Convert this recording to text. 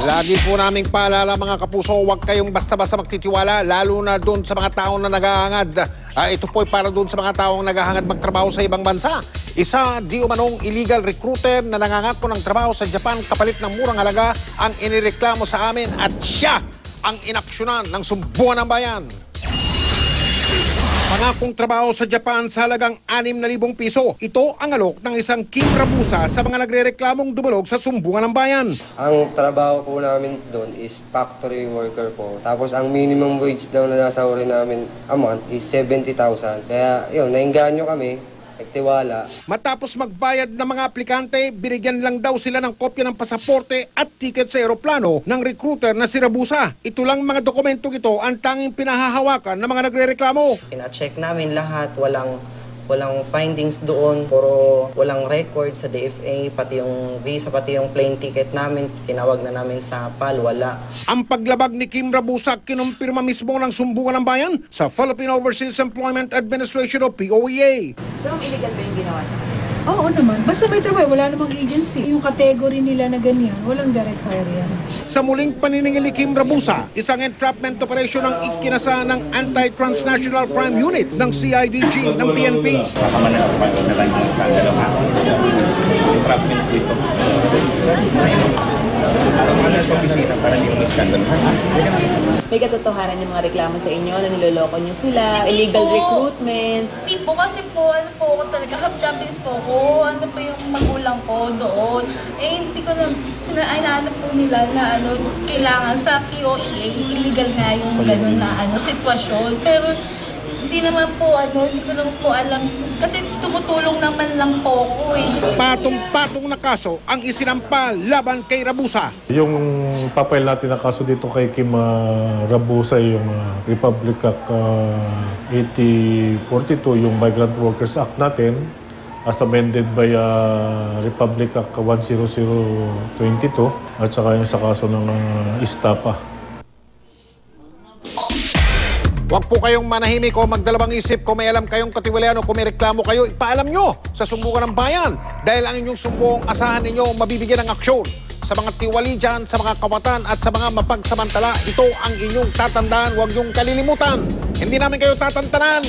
Lagi po naming paalala mga kapuso, huwag kayong basta-basta magtitiwala, lalo na doon sa mga taong na naghahangad. Ito po ay para doon sa mga taong naghahangad magtrabaho sa ibang bansa. Isa, di umanong illegal recruiter na nangangat po ng trabaho sa Japan kapalit ng murang halaga ang inireklamo sa amin at siya ang inaksyonan ng Sumbungan ng Bayan. Pangakong trabaho sa Japan sa halagang 6,000 piso. Ito ang alok ng isang Kim Rabusa sa mga nagrereklamong dumalog sa Sumbungan ng Bayan. Ang trabaho po namin doon is factory worker po. Tapos ang minimum wage daw na nasahurin namin a month is 70,000. Kaya yun, nainganyo kami. Nagtiwala. Matapos magbayad ng mga aplikante, binigyan lang daw sila ng kopya ng pasaporte at tiket sa eroplano ng recruiter na si Rabusa. Ito lang mga dokumentong ito ang tanging pinahahawakan ng mga nagrereklamo. Pina-check namin lahat, walang findings doon, puro walang record sa DFA, pati yung visa, pati yung plane ticket namin, tinawag na namin sa PAL, wala. Ang paglabag ni Kim Rabusa kinumpirma mismo ng Sumbungan ng Bayan sa Philippine Overseas Employment Administration o POEA. So, illegal ba yung ginawa sa kanila? Oo naman. Basta may trabaho, wala namang agency. Yung category nila na ganyan, walang direct hire yan. Sa muling paniningil ni Kim Rabusa, isang entrapment operation ang ikinasa ng Anti-Transnational Crime Unit ng CIDG ng PNP. Baka managapan na lang ng skandalo ha. Entrapment dito. Ano sa opisina para hindi mo skandalo ha? May katotohanan yung mga reklamo sa inyo na niloloko nyo sila, illegal recruitment. Hindi po kasi po, ako talaga, half Japanese po ako. Ano po yung magulang ko doon. Hindi ko na, inaanap po nila na kailangan sa POEA, illegal nga yung gano'n na sitwasyon. Pero hindi naman po, hindi ko naman po alam. Kasi tumutulong naman lang po ako eh. Patong-patong na kaso ang isinampa laban kay Rabusa. Yung papel natin na kaso dito kay Kim Rabusa, yung Republic Act 8042, yung Migrant Workers Act natin, as amended by Republic Act 10022, at saka yung sa kaso ng ISTAPA. Huwag po kayong manahimik o magdalawang isip. Kung may alam kayong katiwalian o kung may reklamo kayo, ipaalam nyo sa Sumbungan ng Bayan. Dahil ang inyong sumbong, asahan ninyo mabibigyan ng aksyon. Sa mga tiwali dyan, sa mga kawatan at sa mga mapagsamantala, ito ang inyong tatandaan. Huwag niyong kalilimutan. Hindi namin kayo tatantanan.